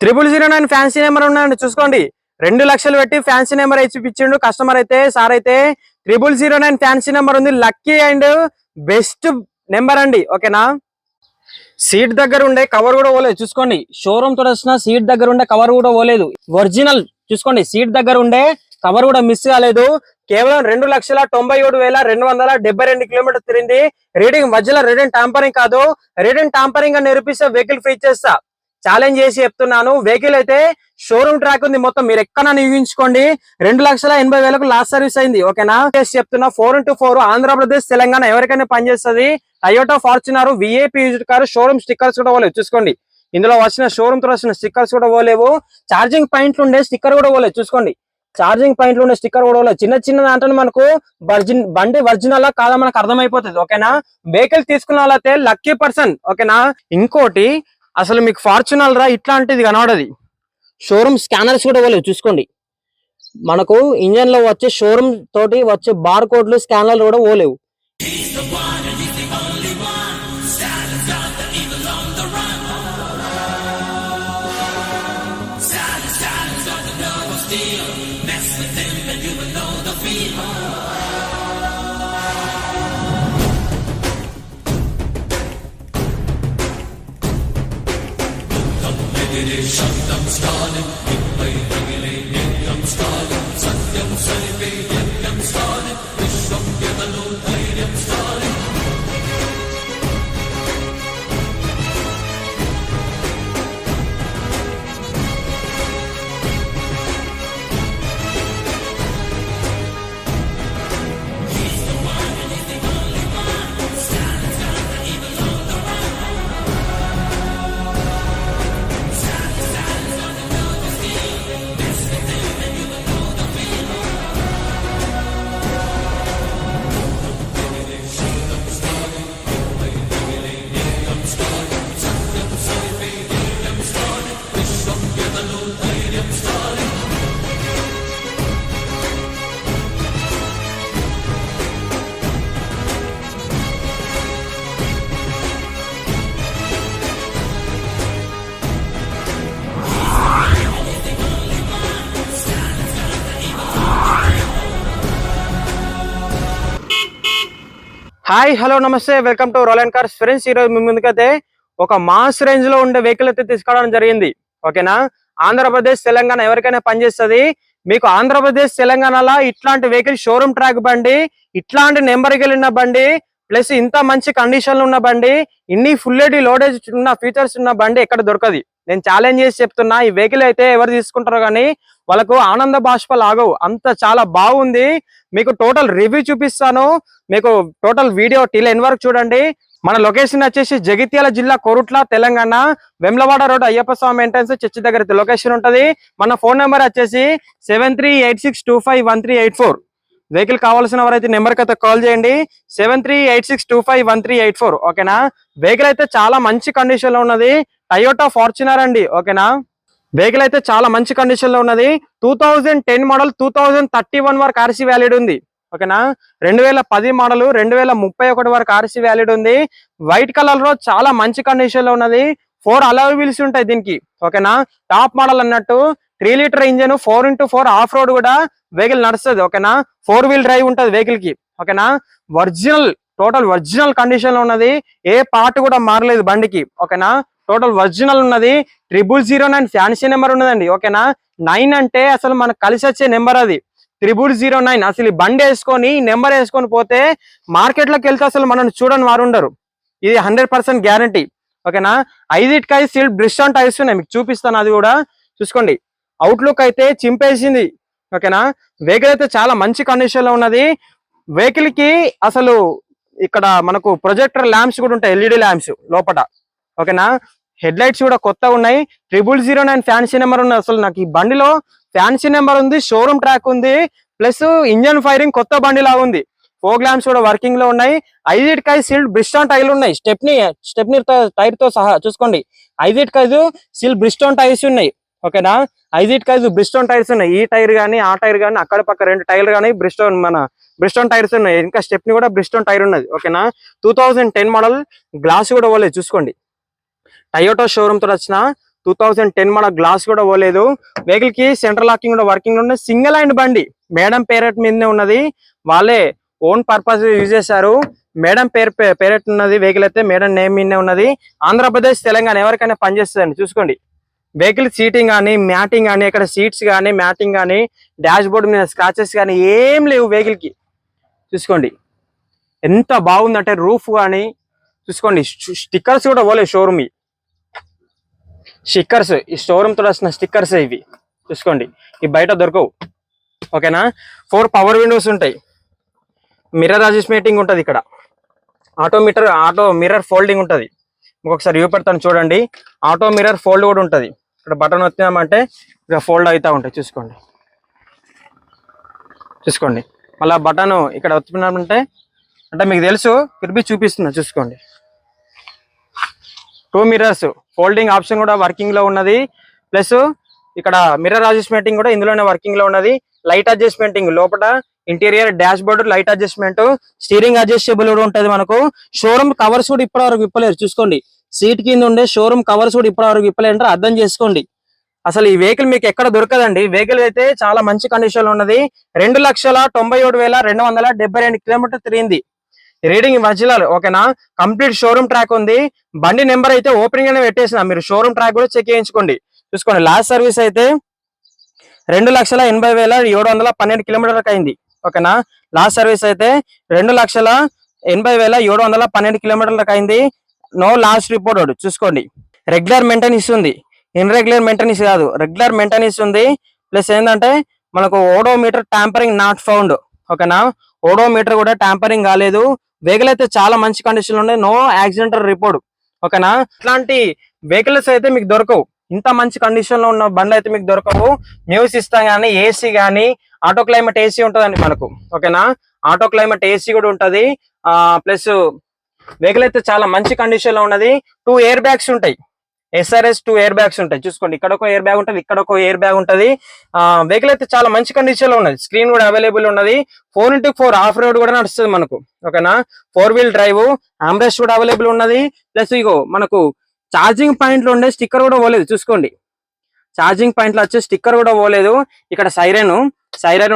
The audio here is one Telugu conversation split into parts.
0009 ఫ్యాన్సీ నెంబర్ ఉన్నాయండి, చూసుకోండి. 2 లక్షలు పెట్టి ఫ్యాన్సీ నెంబర్ ఇచ్చిండు కస్టమర్ అయితే. సార్ అయితే 0009 ఫ్యాన్సీ నెంబర్ ఉంది, లక్కీ అండ్ బెస్ట్ నెంబర్ అండి. ఓకేనా, సీట్ దగ్గర ఉండే కవర్ కూడా పోలేదు, చూసుకోండి. షోరూమ్ తో వచ్చిన సీట్ దగ్గర ఉండే కవర్ కూడా పోలేదు, ఒరిజినల్. చూసుకోండి, సీట్ దగ్గర ఉండే కవర్ కూడా మిస్ కాలేదు. కేవలం 2,97,272 కిలోమీటర్ తిరిగింది. రీడింగ్ మధ్యలో రీడింగ్ టాంపరింగ్ కాదు, రీడింగ్ టాంపరింగ్ అని నిరూపిస్తే వెహికల్ ఫ్రీ చేస్తా. ఛాలెంజ్ చేసి చెప్తున్నాను. వెహికల్ అయితే షోరూమ్ ట్రాక్ ఉంది మొత్తం, మీరు ఎక్కడ ఊహించుకోండి. 2,80,000కు లాస్ట్ సర్వీస్ అయింది. ఓకేనా, చెప్తున్నా 4x4 ఆంధ్రప్రదేశ్ తెలంగాణ ఎవరికైనా పనిచేస్తుంది. Toyota Fortuner VIP used car. Showroom stickers కూడా పోలేవు, చూసుకోండి. ఇందులో వచ్చిన షోరూమ్ తో వచ్చిన స్టిక్కర్స్ కూడా పోలేవు. ఛార్జింగ్ పాయింట్లు ఉండే స్టిక్కర్ కూడా పోలేదు, చూసుకోండి. ఛార్జింగ్ పాయింట్లు ఉండే స్టిక్కర్ కూడా పోలేదు. చిన్న చిన్న దాంట్లో మనకు బండి ఒరిజినల్ కాదా మనకు అర్థమైపోతుంది. ఓకేనా, వెహికల్ తీసుకున్న వాళ్ళైతే లక్కీ పర్సన్. ఓకేనా, ఇంకోటి అసలు మీకు ఫార్చునర్ రా ఇట్లాంటిది కనబడది. షోరూమ్ స్కానర్స్ కూడా పోలేవు, చూసుకోండి. మనకు ఇంజన్ లో వచ్చే షోరూమ్ తోటి వచ్చే బార్ కోడ్లు స్కానర్లు కూడా పోలేవు. శబ్దం స్టాలిన్ ఇప్పై తగిలే నిత్యం స్టాలిన్ సత్యం సరిపే యజ్ఞం స్టాలిన్ విశ్వం యదలో ధైర్యం స్టాలిన్. హాయ్, హలో, నమస్తే, welcome to roll and cars friends. ఈరోజు మీ ముందుకైతే ఒక మాస్ రేంజ్ లో ఉండే వెహికల్ అయితే తీసుకోవడం జరిగింది. ఓకేనా, ఆంధ్రప్రదేశ్ తెలంగాణ ఎవరికైనా పనిచేస్తుంది. మీకు ఆంధ్రప్రదేశ్ తెలంగాణలో ఇట్లాంటి వెహికల్ షోరూమ్ ట్రాక్ బండి, ఇట్లాంటి నెంబర్కి వెళ్ళిన బండి, ప్లస్ ఇంత మంచి కండిషన్ ఉన్న బండి, ఇన్ని ఫుల్లెడ్ లోడేజ్ ఉన్న ఫీచర్స్ ఉన్న బండి ఎక్కడ దొరకదు. నేను ఛాలెంజ్ చేసి చెప్తున్నా, ఈ వెహికల్ అయితే ఎవరు తీసుకుంటారో కానీ వాళ్ళకు ఆనంద బాష్పాలు ఆగవు, అంత చాలా బాగుంది. మీకు టోటల్ రివ్యూ చూపిస్తాను, మీకు టోటల్ వీడియో టిల్ ఎండ్ వరకు చూడండి. మన లొకేషన్ వచ్చేసి జగిత్యాల జిల్లా కొరుట్ల తెలంగాణ, వెమ్లవాడ రోడ్ అయ్యప్ప స్వామి ఎంట్రన్స్ చర్చి దగ్గర లొకేషన్ ఉంటది. మన ఫోన్ నెంబర్ వచ్చేసి 7386251384. వెహికల్ కావాల్సిన వారైతే నెంబర్కి అయితే కాల్ చేయండి, 7386251384. ఓకేనా, వెహికల్ అయితే చాలా మంచి కండిషన్ లో ఉన్నది, టయోటా ఫార్చునర్ అండి. ఓకేనా, వెహికల్ అయితే చాలా మంచి కండిషన్ లో ఉన్నది. 2010 మోడల్, 2031 వరకు ఆర్సీ వ్యాలిడ్ ఉంది. ఓకేనా, 2010 మోడల్, 2031 వరకు ఆర్సీ వ్యాలిడ్ ఉంది. వైట్ కలర్ లో చాలా మంచి కండిషన్ లో ఉన్నది. 4 అలాయ్ వీల్స్ ఉంటాయి దీనికి. ఓకేనా, టాప్ మోడల్ అన్నట్టు 3 litre engine, 4x4 of road కూడా వెహికల్ నడుస్తుంది. ఓకేనా, 4 వీల్ డ్రైవ్ ఉంటుంది వెహికల్ కి. ఓకేనా, ఒరిజినల్, టోటల్ ఒరిజినల్ కండిషన్ లో ఉన్నది, ఏ పార్ట్ కూడా మారలేదు బండికి. ఓకేనా, టోటల్ ఒరిజినల్ ఉన్నది. 0009 ఫ్యాన్సీ నెంబర్ ఉన్నదండి. ఓకేనా, 9 అంటే అసలు మనకు కలిసి వచ్చే నెంబర్ అది. 0009 అసలు ఈ బండి వేసుకొని నెంబర్ వేసుకొని పోతే మార్కెట్ లోకి వెళ్తే అసలు మనం చూడని వారు ఉండరు, ఇది 100% గ్యారంటీ. ఓకేనా, 5 సీల్డ్ బ్రిస్టాన్ టైర్స్ ఉన్నాయి, మీకు చూపిస్తాను, అది కూడా చూసుకోండి. అవుట్లుక్ అయితే చింపేసింది. ఓకేనా, వెహికల్ అయితే చాలా మంచి కండిషన్ లో ఉన్నది. వెహికల్ కి అసలు ఇక్కడ మనకు ప్రొజెక్టర్ ల్యాంప్స్ కూడా ఉంటాయి, ఎల్ఈడి ల్యాంప్స్ లోపల. ఓకేనా, హెడ్ లైట్స్ కూడా కొత్తగా ఉన్నాయి. 0009 ఫ్యాన్సీ నెంబర్ ఉన్నాయి. అసలు నాకు ఈ బండిలో ఫ్యాన్సీ నెంబర్ ఉంది, షోరూమ్ ట్రాక్ ఉంది, ప్లస్ ఇంజన్ ఫైరింగ్ కొత్త బండిలా ఉంది. ఫోగ్ ల్యాంప్స్ కూడా వర్కింగ్ లో ఉన్నాయి. 5 సీల్డ్ బ్రిస్టాన్ టైర్లు ఉన్నాయి, స్టెప్నీ టైర్ తో సహా చూసుకోండి. 5 సీల్డ్ బ్రిస్టాన్ టైర్స్ ఉన్నాయి. ఓకేనా, 5 బ్రిస్టాన్ టైర్స్ ఉన్నాయి. ఈ టైర్ గానీ ఆ టైర్ గానీ అక్కడ పక్క 2 టైర్లు కానీ బ్రిస్టాన్ టైర్స్ ఉన్నాయి. ఇంకా స్టెప్నీ కూడా బ్రిస్టాన్ టైర్ ఉన్నది. ఓకేనా, 2010 మోడల్, గ్లాస్ కూడా పోలేదు, చూసుకోండి. టయోటా షోరూమ్ తో వచ్చిన 2010 మోడల్, గ్లాస్ కూడా పోలేదు. వెహికల్ కి సెంట్రల్ లాకింగ్ కూడా వర్కింగ్ ఉన్నది. సింగిల్ హ్యాండ్ బండి, మేడం పేరెట్ మీదనే ఉన్నది. వాళ్ళే ఓన్ పర్పస్ యూజ్ చేశారు. మేడం పేరెట్ ఉన్నది. వెహికల్ అయితే మేడం నేమ్ మీదనే ఉన్నది. ఆంధ్రప్రదేశ్, తెలంగాణ ఎవరికైనా పనిచేస్తుందండి. చూసుకోండి వెహికల్ సీటింగ్ కానీ, మ్యాటింగ్ కానీ, ఇక్కడ సీట్స్ కానీ, మ్యాటింగ్ కానీ, డాష్ బోర్డ్ మీద స్క్రాచెస్ కానీ ఏం లేవు వెహికల్ కి. చూసుకోండి ఎంత బాగుందంటే రూఫ్ కానీ చూసుకోండి. స్టిక్కర్స్ కూడా పోలేదు షోరూమ్. స్టిక్కర్స్ ఈ షోరూమ్ తో వస్తున్న స్టిక్కర్స్ ఇవి. చూసుకోండి ఇవి బయట దొరకవు. ఓకేనా. 4 పవర్ విండోస్ ఉంటాయి. మిర్రర్ అడ్జస్ట్మెంటింగ్ ఉంటుంది. ఇక్కడ ఆటో మిర్రర్ ఫోల్డింగ్ ఉంటుంది. ఇంకొకసారి చూపెడతాను చూడండి. ఆటో మిర్రర్ ఫోల్డ్ కూడా ఉంటుంది. ఇక్కడ బటన్ వచ్చినామంటే ఇక ఫోల్డ్ అవుతా ఉంటాయి. చూసుకోండి మళ్ళీ బటన్ ఇక్కడ వచ్చినామంటే అంటే మీకు తెలుసు తిరిగి చూపిస్తున్నా. చూసుకోండి 2 మిర్రర్స్ ఫోల్డింగ్ ఆప్షన్ కూడా వర్కింగ్ లో ఉన్నది. ప్లస్ ఇక్కడ మిర్రర్ అడ్జస్ట్మెంటింగ్ కూడా ఇందులోనే వర్కింగ్ లో ఉన్నది. లైట్ అడ్జస్ట్మెంటింగ్ లోపల interior dash board light adjustment, steering adjustable కూడా ఉంటుంది మనకు. షోరూమ్ కవర్స్ కూడా ఇప్పటివరకు విప్పలేరు. చూసుకోండి సీట్ కింద ఉండే షోరూమ్ కవర్స్ కూడా ఇప్పటివరకు విప్పలేరు. అర్థం చేసుకోండి. అసలు ఈ వెహికల్ మీకు ఎక్కడ దొరకదండి. వెహికల్ అయితే చాలా మంచి కండిషన్ లో ఉన్నది. 2,97,272 కిలోమీటర్ తిరిగింది. Reading original. ఓకేనా. కంప్లీట్ షోరూమ్ ట్రాక్ ఉంది. బండి నెంబర్ అయితే ఓపెనింగ్ అనే పెట్టేసిన. మీరు షోరూమ్ ట్రాక్ కూడా చెక్ చేయించుకోండి. చూసుకోండి లాస్ట్ సర్వీస్ అయితే 2,80,712 కిలోమీటర్లకు అయింది. ఓకేనా. లాస్ట్ సర్వీస్ అయితే 2,80,712 కిలోమీటర్లకు అయింది. No last report. చూసుకోండి రెగ్యులర్ మెయింటెనెన్స్ ఉంది. ఇన్రెగ్యులర్ మెయింటెనెన్స్ కాదు, రెగ్యులర్ మెయింటెనెన్స్ ఉంది. ప్లస్ ఏంటంటే మనకు ఓడోమీటర్ ట్యాంపరింగ్ నాట్ ఫౌండ్. ఓకేనా. ఓడోమీటర్ కూడా ట్యాంపరింగ్ కాలేదు. వెహికల్ అయితే చాలా మంచి కండిషన్ లో ఉన్నాయి. No accidental report. ఓకేనా. ఇట్లాంటి వెహికల్స్ అయితే మీకు దొరకవు. ఇంత మంచి కండిషన్ లో ఉన్న బండ్లు అయితే మీకు దొరకవు. మ్యూజిక్ సిస్టమ్ కానీ, ఏసీ కానీ, ఆటో క్లైమేట్ ఏసీ ఉంటుందండి మనకు. ఓకేనా. ఆటో క్లైమేట్ ఏసీ కూడా ఉంటది. ప్లస్ వెహికల్ అయితే చాలా మంచి కండిషన్ లో ఉన్నది. 2 ఎయిర్ బ్యాగ్స్ ఉంటాయి. SRS 2 ఎయిర్ బ్యాగ్స్ ఉంటాయి. చూసుకోండి ఇక్కడ ఒక ఎయిర్ బ్యాగ్ ఉంటుంది, ఇక్కడ ఒక ఎయిర్ బ్యాగ్ ఉంటది. వెహికల్ అయితే చాలా మంచి కండిషన్ లో ఉన్నది. స్క్రీన్ కూడా అవైలబుల్ ఉన్నది. 4x4 ఆఫ్ రోడ్ కూడా నడుస్తుంది మనకు. ఓకేనా. 4 వీల్ డ్రైవ్, ఆంబ్రెస్ట్ కూడా అవైలబుల్ ఉన్నది. ప్లస్ ఇగో మనకు ఛార్జింగ్ పాయింట్ లో ఉండే స్టిక్కర్ కూడా పోలేదు. చూసుకోండి ఛార్జింగ్ పాయింట్ లో వచ్చే స్టిక్కర్ కూడా పోలేదు. ఇక్కడ సైరన్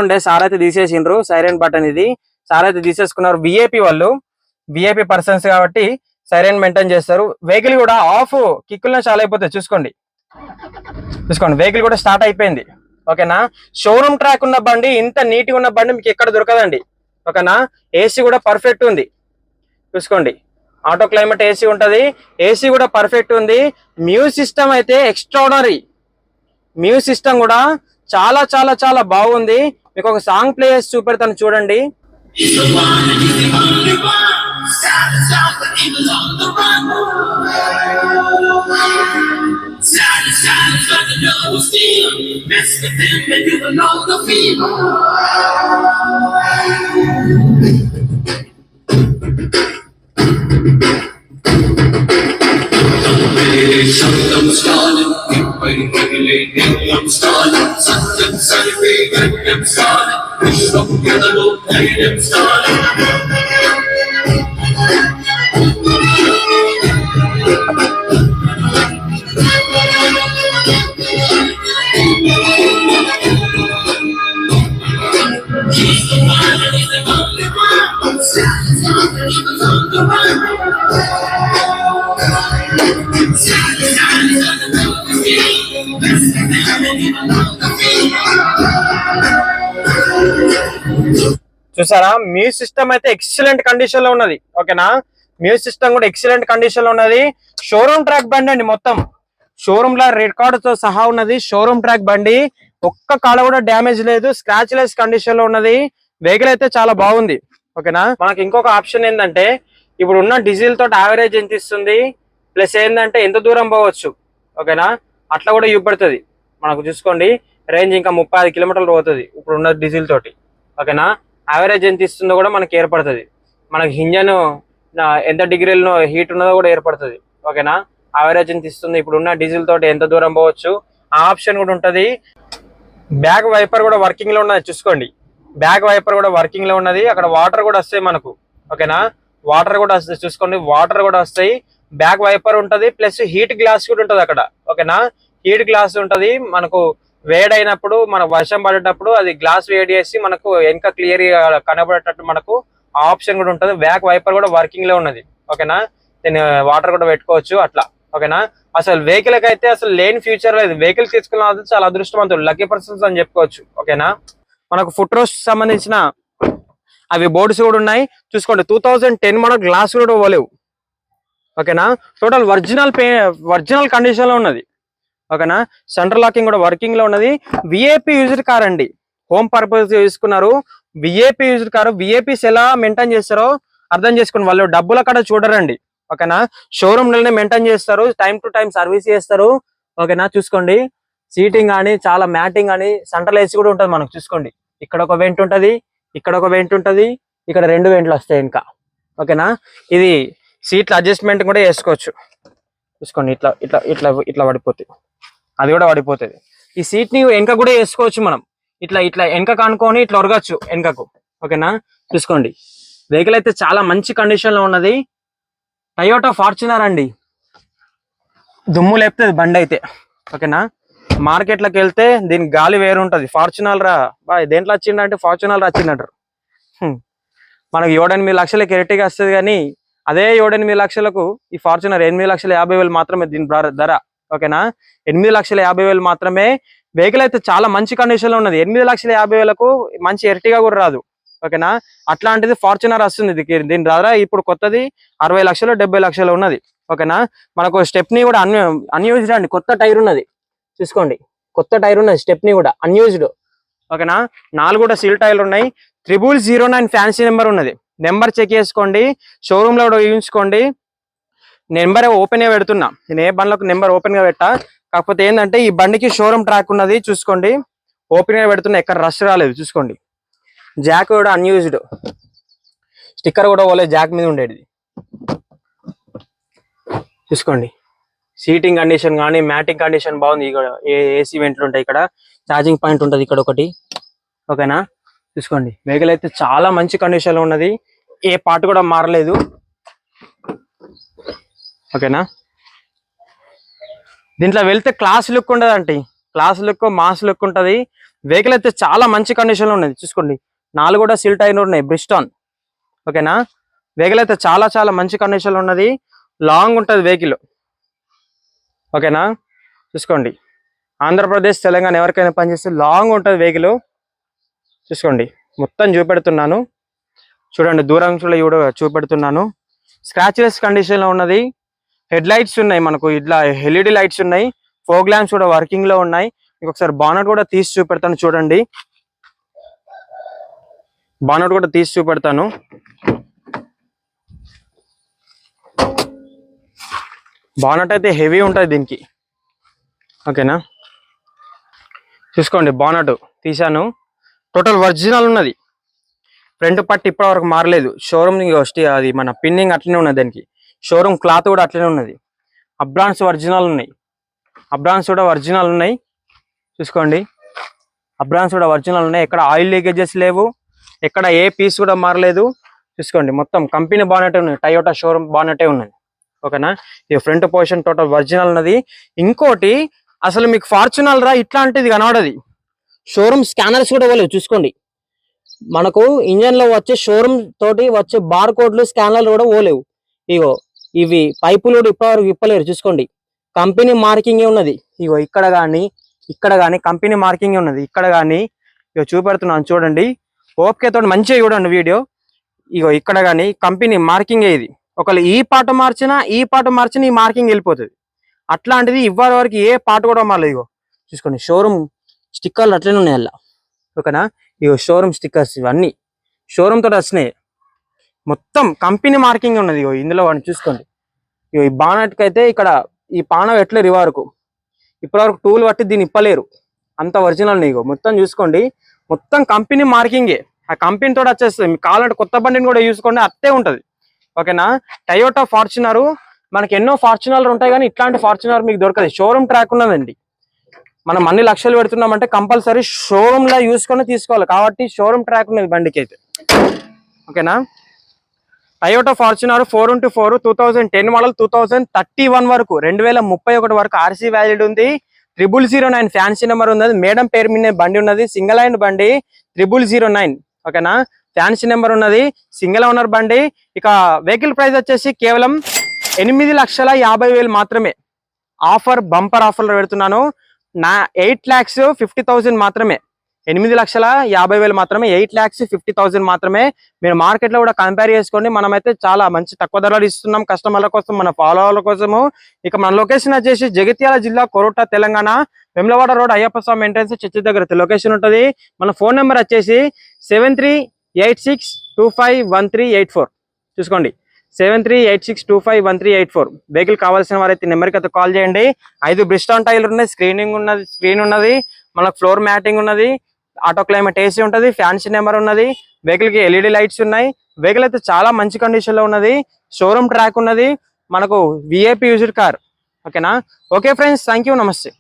ఉండే సార్ అయితే తీసేసిండ్రు. సైరన్ బటన్ ఇది సార్ అయితే తీసేసుకున్నారు. విఐపి పర్సన్స్ కాబట్టి సైరన్ మెయింటైన్ చేస్తారు. వెహికల్ కూడా ఆఫ్ కిక్కుల్లో చాలా అయిపోతాయి. చూసుకోండి వెహికల్ కూడా స్టార్ట్ అయిపోయింది. ఓకేనా. షోరూమ్ ట్రాక్ ఉన్న బండి, ఇంత నీట్గా ఉన్న బండి మీకు ఎక్కడ దొరకదండి. ఓకేనా. ఏసీ కూడా పర్ఫెక్ట్ ఉంది. చూసుకోండి ఆటో క్లైమేట్ ఏసీ ఉంటది. ఏసీ కూడా పర్ఫెక్ట్ ఉంది. మ్యూజిక్ సిస్టమ్ అయితే ఎక్స్ట్రాడనరీ. మ్యూజిక్ సిస్టమ్ కూడా చాలా చాలా చాలా బాగుంది. మీకు ఒక సాంగ్ ప్లే చేసి చూపెడతాను చూడండి. He's the one and he's the only one. Silence out the evil on the run. Silence like the know steel. Mess with him and you will know the fever. Satyam Stalin, Nityam Stalin, Satyam Sarve, Nityam Stalin, Vishwam Yadalo, Nityam Stalin. He's the one and he's the only one. Silence on the evil on the run. చూసారా మ్యూజిక్ సిస్టమ్ అయితే ఎక్సలెంట్ కండిషన్ లో ఉన్నది. ఓకేనా. మ్యూజిక్ సిస్టమ్ కూడా ఎక్సలెంట్ కండిషన్ లో ఉన్నది. షోరూమ్ ట్రాక్ బండి అండి. మొత్తం షోరూమ్ లో రికార్డ్ తో సహా ఉన్నది. షోరూమ్ ట్రాక్ బండి, ఒక్క కాడ కూడా డ్యామేజ్ లేదు. స్క్రాచ్ లెస్ కండిషన్ లో ఉన్నది. వెహికల్ అయితే చాలా బాగుంది. ఓకేనా. మనకి ఇంకొక ఆప్షన్ ఏంటంటే ఇప్పుడు ఉన్న డీజిల్ తోటి యావరేజ్ ఎంత ఇస్తుంది, ప్లస్ ఏంటంటే ఎంత దూరం పోవచ్చు. ఓకేనా. అట్లా కూడా చూపెడుతుంది మనకు. చూసుకోండి రేంజ్ ఇంకా 35 కిలోమీటర్లు పోతుంది ఇప్పుడు ఉన్న డీజిల్ తోటి. ఓకేనా. యావరేజ్ ఎంత ఇస్తుందో కూడా మనకి ఏర్పడుతుంది. మనకి ఇంజన్ ఎంత డిగ్రీలో హీట్ ఉన్నదో కూడా ఏర్పడుతుంది. ఓకేనా. యావరేజ్ ఎంత ఇస్తుంది, ఇప్పుడు ఉన్న డీజిల్ తోటి ఎంత దూరం పోవచ్చు, ఆ ఆప్షన్ కూడా ఉంటుంది. బ్యాక్ వైపర్ కూడా వర్కింగ్ లో ఉన్నది. చూసుకోండి బ్యాక్ వైపర్ కూడా వర్కింగ్ లో ఉన్నది. అక్కడ వాటర్ కూడా వస్తాయి మనకు. ఓకేనా. వాటర్ కూడా వస్తాయి. చూసుకోండి వాటర్ కూడా వస్తాయి. బ్యాక్ వైపర్ ఉంటది, ప్లస్ హీట్ గ్లాస్ కూడా ఉంటది అక్కడ. ఓకేనా, హీట్ గ్లాస్ ఉంటది. మనకు వేడైనప్పుడు మన వర్షం పడేటప్పుడు అది గ్లాస్ వేడి చేసి మనకు వెనక క్లియర్ కనబడేటట్టు మనకు ఆప్షన్ కూడా ఉంటది. బ్యాక్ వైపర్ కూడా వర్కింగ్ లో ఉన్నది. ఓకేనా, దీన్ని వాటర్ కూడా పెట్టుకోవచ్చు అట్లా. ఓకేనా, అసలు వెహికల్ అయితే అసలు లేని ఫ్యూచర్ లేదు. వెహికల్ తీసుకున్న చాలా అదృష్టవంతులు, లక్కీ పర్సన్స్ అని చెప్పుకోవచ్చు. ఓకేనా, మనకు ఫుట్ రోస్ట్ సంబంధించిన అవి బోర్డ్స్ కూడా ఉన్నాయి చూసుకోండి. 2010 మోడల్, గ్లాస్ కూడా పోలేవు. ఓకేనా, టోటల్ ఒరిజినల్ కండిషన్ లో ఉన్నది. ఓకేనా, సెంట్రల్ లాకింగ్ కూడా వర్కింగ్ లో ఉన్నది. విఐపి యూజ్డ్ కార్ అండి, హోమ్ పర్పస్ తీసుకున్నారు. VIP used car. విఐపీస్ ఎలా మెయింటైన్ చేస్తారో అర్థం చేసుకుని వాళ్ళు డబ్బులు అక్కడ చూడరండి. ఓకేనా, షోరూమ్ లోనే మెయింటైన్ చేస్తారు, టైం టు టైం సర్వీస్ చేస్తారు. ఓకేనా, చూసుకోండి సీటింగ్ కానీ చాలా మ్యాటింగ్ కానీ సెంట్రల్ ఏసీ కూడా ఉంటుంది మనకు. చూసుకోండి ఇక్కడ ఒక వెంట్ ఉంటది, ఇక్కడ ఒక వెంట్ ఉంటది, ఇక్కడ 2 వెంట్లు వస్తాయి ఇంకా. ఓకేనా, ఇది సీట్ల అడ్జస్ట్మెంట్ కూడా చేసుకోవచ్చు. చూసుకోండి ఇట్లా ఇట్లా ఇట్లా ఇట్లా పడిపోతుంది, అది కూడా పడిపోతుంది. ఈ సీట్ ని వెనక కూడా వేసుకోవచ్చు మనం, ఇట్లా ఇట్లా వెనక కానుకొని ఇట్లా ఒరగచ్చు వెనకకు. ఓకేనా, చూసుకోండి వెహికల్ అయితే చాలా మంచి కండిషన్ లో ఉన్నది. టయోటా ఫార్చునర్ అండి, దుమ్ము లేపుతుంది బండి అయితే. ఓకేనా, మార్కెట్ లోకి వెళ్తే దీని గాలి వేరు ఉంటది. ఫార్చునర్ రా బాయ్, దేంట్లో వచ్చిందంటే ఫార్చునర్ వచ్చిందంటారు. మనకు 7-8 లక్షలకి ఎరటిగా వస్తుంది, కానీ అదే 7-8 లక్షలకు ఈ ఫార్చునర్ 8,50,000 మాత్రమే దీని ధర. ఓకేనా, 8,50,000 మాత్రమే. వెహికల్ అయితే చాలా మంచి కండిషన్ లో ఉన్నది. 8,50,000కు మంచి ఎర్టిగా కూడా రాదు. ఓకేనా, అట్లాంటిది ఫార్చునర్ వస్తుంది. దీని ధర ఇప్పుడు కొత్తది 60 లక్షలు 70 లక్షలు ఉన్నది. ఓకేనా, మనకు స్టెప్నీ కూడా అన్యూజ్డ్ అండి, కొత్త టైర్ ఉన్నది. చూసుకోండి కొత్త టైర్ ఉన్నది, స్టెప్నీ కూడా అన్యూజ్డ్. ఓకేనా, 4 కూడా సీల్ టైర్లు ఉన్నాయి. 0009 ఫ్యాన్సీ నెంబర్ ఉన్నది. నెంబర్ చెక్ చేసుకోండి, షోరూమ్ లో కూడా ఊహించుకోండి. నెంబర్ ఓపెన్ గా పెడుతున్నా, నేను ఏ బండ్లకు నెంబర్ ఓపెన్ గా పెట్టా. కాకపోతే ఏంటంటే ఈ బండికి షోరూమ్ ట్రాక్ ఉన్నది. చూసుకోండి ఓపెన్ గా పెడుతున్నా, ఎక్కడ రష్ రాలేదు. చూసుకోండి జాక్ కూడా అన్యూజ్డ్, స్టిక్కర్ కూడా పోలేదు, జాక్ మీద ఉండేది. చూసుకోండి సీటింగ్ కండిషన్ కానీ మ్యాటింగ్ కండిషన్ బాగుంది. ఇక్కడ ఏసీ వెంట్లు ఉంటాయి, ఇక్కడ ఛార్జింగ్ పాయింట్ ఉంటుంది ఇక్కడ ఒకటి. ఓకేనా, చూసుకోండి వెహికల్ అయితే చాలా మంచి కండిషన్ లో ఉన్నది, ఏ పార్ట్ కూడా మారలేదు. ఓకేనా, దీంట్లో వెళ్తే క్లాస్ లుక్ ఉండదు అంటే, క్లాస్ లుక్ మాస్ లుక్ ఉంటది. వెహికల్ అయితే చాలా మంచి కండిషన్ లో ఉన్నది. చూసుకోండి 4 కూడా సీల్ టైర్ ఉన్నాయి, బ్రిస్టాన్. ఓకేనా, వెహికల్ అయితే చాలా చాలా మంచి కండిషన్ లో ఉన్నది. లాంగ్ ఉంటది వెహికల్. ఓకేనా, చూసుకోండి ఆంధ్రప్రదేశ్ తెలంగాణ ఎవరికైనా పనిచేస్తే లాంగ్ ఉంటుంది వెహికల్. చూసుకోండి మొత్తం చూపెడుతున్నాను, చూడండి దూరం చూపెడుతున్నాను. స్క్రాచ్లెస్ కండిషన్ లో ఉన్నది. హెడ్ లైట్స్ ఉన్నాయి మనకు, ఇట్లా ఎల్ఈడి లైట్స్ ఉన్నాయి. ఫోగ్ ల్యాంప్స్ కూడా వర్కింగ్ లో ఉన్నాయి. ఇంకొకసారి బానట్ కూడా తీసి చూపెడతాను, చూడండి బానట్ కూడా తీసి చూపెడతాను. బానట్ అయితే హెవీ ఉంటుంది దీనికి. ఓకేనా, చూసుకోండి బానట్ తీసాను, టోటల్ ఒరిజినల్ ఉన్నది. ఫ్రంట్ పట్టి ఇప్పటి వరకు మారలేదు. షోరూమ్ అది మన పిన్నింగ్ అట్లనే ఉన్నది, దానికి షోరూమ్ క్లాత్ కూడా అట్లనే ఉన్నది. అబ్రాన్స్ ఒరిజినల్ ఉన్నాయి, అబ్రాన్స్ కూడా ఒరిజినల్ ఉన్నాయి. చూసుకోండి అబ్రాన్స్ కూడా ఒరిజినల్ ఉన్నాయి, ఎక్కడ ఆయిల్ లీకేజెస్ లేవు, ఎక్కడ ఏ పీస్ కూడా మారలేదు. చూసుకోండి మొత్తం కంపెనీ బానెటే ఉన్నది, టయోటా షోరూమ్ బానెటే ఉన్నది. ఓకేనా, ఈ ఫ్రంట్ పొజిషన్ టోటల్ ఒరిజినల్ ఉన్నది. ఇంకోటి అసలు మీకు ఫార్చునర్ రా ఇట్లాంటిది కనబడది, షోరూమ్ స్కానర్స్ కూడా పోలేవు. చూసుకోండి మనకు ఇంజన్ లో వచ్చే షోరూమ్ తోటి వచ్చే బార్ కోడ్లు స్కానర్లు కూడా పోలేవు. ఇగో ఇవి పైపులు కూడా ఇప్పటివరకు విప్పలేరు. చూసుకోండి కంపెనీ మార్కింగ్ ఉన్నది. ఇగో ఇక్కడ కానీ కంపెనీ మార్కింగ్ ఉన్నది. ఇక్కడ కానీ ఇగో చూపెడుతున్నాను చూడండి, ఓపికతో మంచిగా చూడండి వీడియో. ఇగో ఇక్కడ కానీ కంపెనీ మార్కింగ్ ఇది. ఒకవేళ ఈ పాట మార్చినా ఈ మార్కింగ్ వెళ్ళిపోతుంది. అట్లాంటిది ఇవ్వరి వరకు ఏ పాట కూడా మారలేదు. ఇగో చూసుకోండి షోరూమ్ స్టిక్కర్లు అట్లనే ఉన్నాయి అలా. ఓకేనా, ఇగో షోరూమ్ స్టిక్కర్స్ ఇవన్నీ షోరూమ్ తోటి వచ్చినాయి. మొత్తం కంపెనీ మార్కింగ్ ఉన్నది. ఇగో ఇందులో వాడిని చూసుకోండి. ఇగో ఈ బానట్కి అయితే ఇక్కడ ఈ పాన ఎట్లేరు ఇవరకు, ఇప్పటివరకు టూల్ పట్టి దీన్ని ఇప్పలేరు, అంత ఒరిజినల్. ఇగో మొత్తం చూసుకోండి, మొత్తం కంపెనీ మార్కింగే. ఆ కంపెనీ తోటి వచ్చేస్తుంది. మీకు కావాలంటే కొత్త బండిని కూడా చూసుకోండి, అట్టే ఉంటది. ఓకేనా, టయోటా ఫార్చునర్ మనకి ఎన్నో ఫార్చునర్లు ఉంటాయి, కానీ ఇట్లాంటి ఫార్చునర్ మీకు దొరకదు. షోరూమ్ ట్రాక్ ఉన్నదండి. మనం అన్ని లక్షలు పెడుతున్నామంటే కంపల్సరీ షోరూమ్ లో చూసుకొని తీసుకోవాలి. కాబట్టి షోరూమ్ ట్రాక్ ఉన్నది బండికి అయితే. ఓకేనా, టయోటా ఫార్చునర్ 4x4 2010 మోడల్ 2031 వరకు 2031 వరకు ఆర్సీ వ్యాలిడ్ ఉంది. 0009 ఫ్యాన్సీ నెంబర్ ఉన్నది. మేడం పేరు మీద బండి ఉన్నది. సింగిల్ హ్యాండ్ బండి 0009 ఓకేనా. ఫ్యాన్సీ నెంబర్ ఉన్నది. సింగిల్ ఓనర్ బండి. ఇక వెహికల్ ప్రైస్ వచ్చేసి కేవలం 8,50,000 మాత్రమే. ఆఫర్ బంపర్ ఆఫర్లో పెడుతున్నాను. 8,50,000 మాత్రమే. 8,50,000 మాత్రమే. 8,50,000 మాత్రమే. మీరు మార్కెట్ లో కూడా కంపేర్ చేసుకోండి. మనమైతే చాలా మంచి తక్కువ ధరలు ఇస్తున్నాం కస్టమర్ల కోసం, మన ఫాలోవర్ల కోసము. ఇక మన లొకేషన్ వచ్చేసి జగిత్యాల జిల్లా కోరుట్ట తెలంగాణ, వెమ్లవాడ రోడ్ అయ్యప్ప స్వామి ఎంట్రన్స్ చర్చి దగ్గర లొకేషన్ ఉంటుంది. మన ఫోన్ నెంబర్ వచ్చేసి 7386251384. చూసుకోండి 7386251384. వెహికల్ కావాల్సిన వారైతే నెంబర్కి అయితే కాల్ చేయండి. 5 బ్రిస్టాన్ టైర్లు ఉన్నాయి. స్క్రీన్ ఉన్నది. మనకు ఫ్లోర్ మ్యాటింగ్ ఉన్నది. ఆటో క్లైమేట్ ఏసీ ఉంటుంది. ఫ్యాన్సీ నెంబర్ ఉన్నది. వెహికల్ కి ఎల్ఈడి లైట్స్ ఉన్నాయి. వెహికల్ అయితే చాలా మంచి కండిషన్ లో ఉన్నది. షోరూమ్ ట్రాక్ ఉన్నది. మనకు విఐపి యూజ్డ్ కార్ ఓకేనా. ఓకే ఫ్రెండ్స్, థ్యాంక్ యూ, నమస్తే.